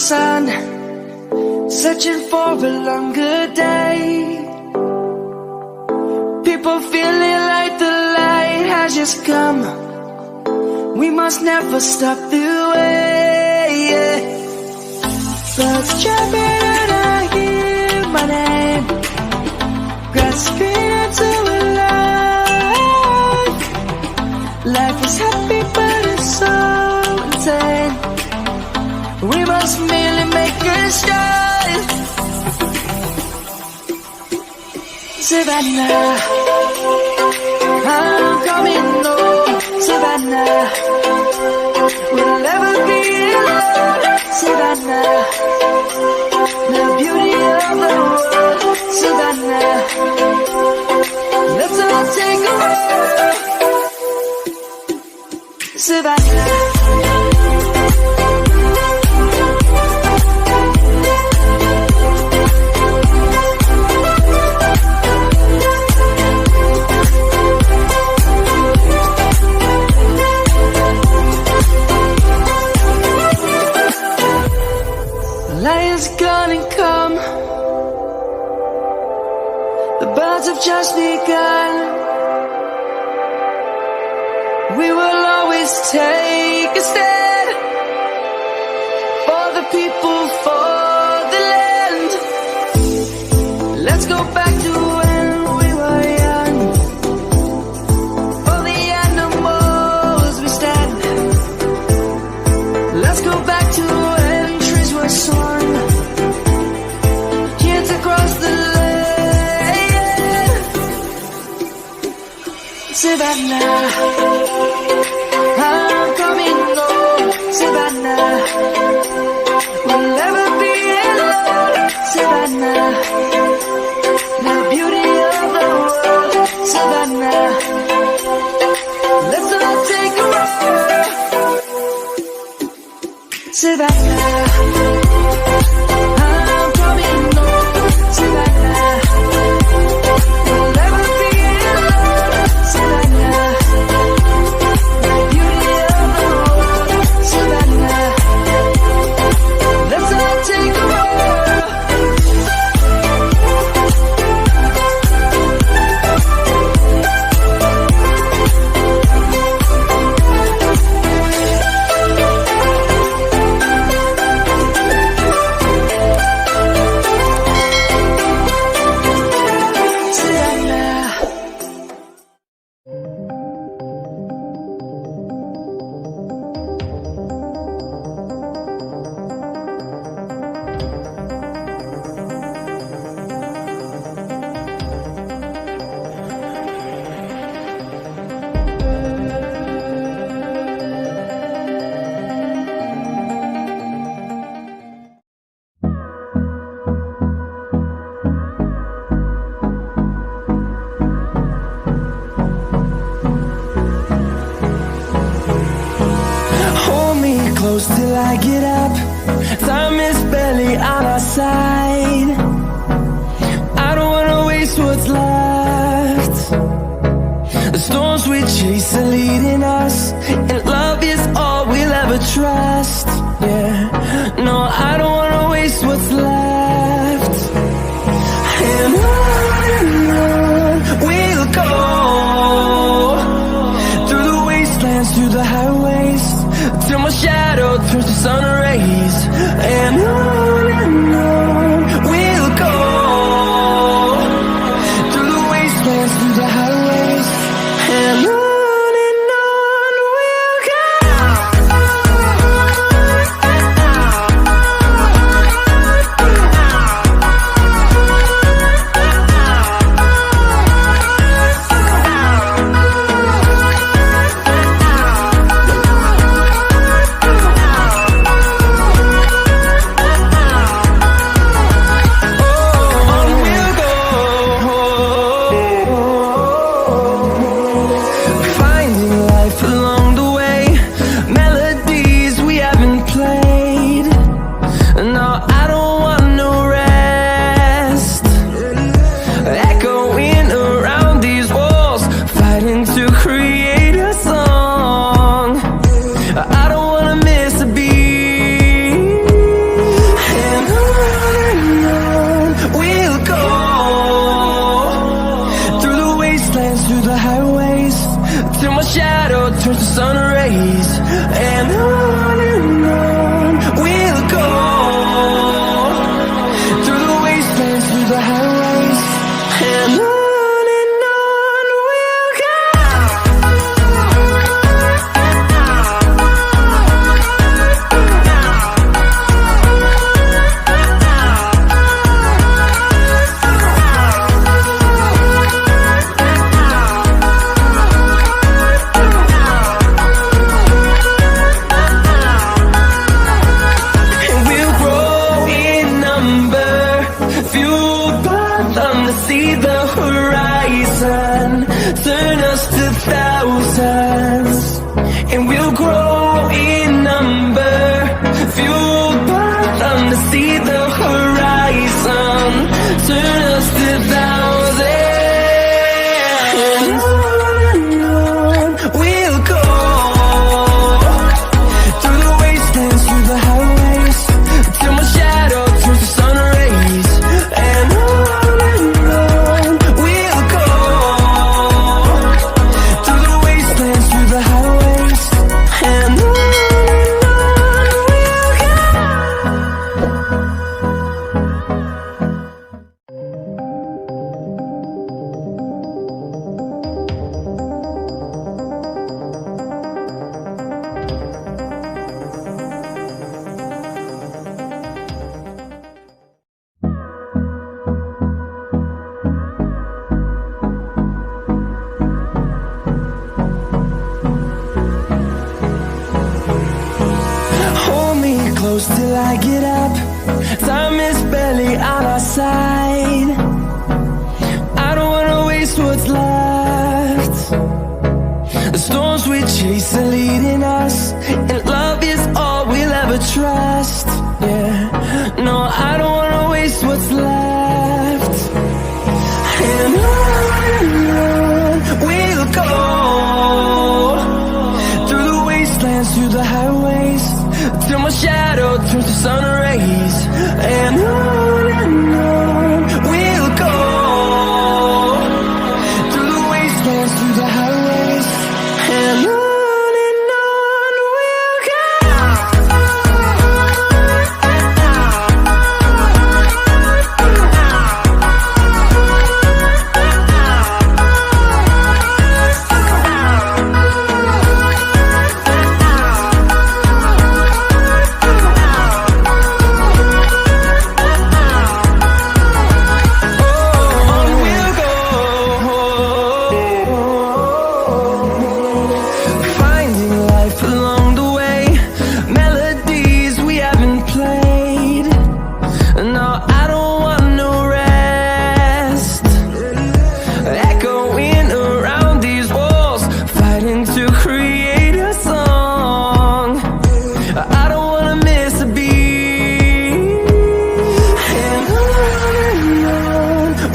sun, searching for a longer day. People feeling like the light has just come. We must never stop the way. Birds chirping and I hear my name, grasping into a life. Life is happy but it's so insane. We must merely make a start. Savannah, I'm coming home. Savannah, we'll never be alone. Savannah, the beauty of the world. Savannah, let's all take a walk. Savannah. Lion's gonna come. The birds have just begun. We will always take a stand for the people, for the land. Let's go back to when we were young. For the animals we stand. Let's go back to when trees were swung, kids across the land. Savannah, I'm coming home. Savannah, we'll never be alone. Savannah, the beauty of the world. Savannah, let's all take a walk. Savannah, I'm coming home. Savannah, we'll never be alone. Savannah, the beauty of the world. Savannah, let's all take a walk. Close till I get up. Time is barely on our side. I don't wanna waste what's left. The storms we chase are leading us, and love is all we'll ever trust. Yeah, no, I don't wanna waste what's left. And on we'll go, through the wastelands, through the highways, till my shadow turns to sun rays. And on we'll go, through the wastelands, through the highways. And on we'll go. them to see the horizon. Turn us to thousands, and we'll grow in number. Fueled by them to see the horizon. Turn us to thousands. And on we'll go, through the wastelands, through the highways, till my shadow turns to sun rays. And on we'll go, through the wastelands, through the highways. And on we'll go. Hold me close till I get up. Time is barely on our side. I don't wanna waste what's left. The storms we chase are leading us, and love is all we'll ever trust. Yeah, no, I don't wanna waste what's left. And on we'll go, through the wastelands, through the highways, till my shadow turns to sun rays. And on we'll go, through the wastelands, through the highways. And on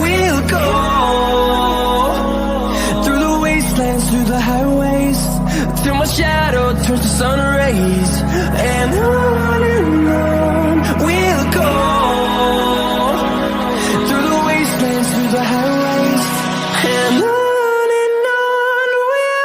we'll go. Through the highways, till my shadow turns to sun rays. And on we'll go, through the wastelands, through the highways. And on we'll go.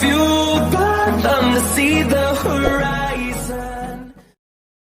Fueled by them to see the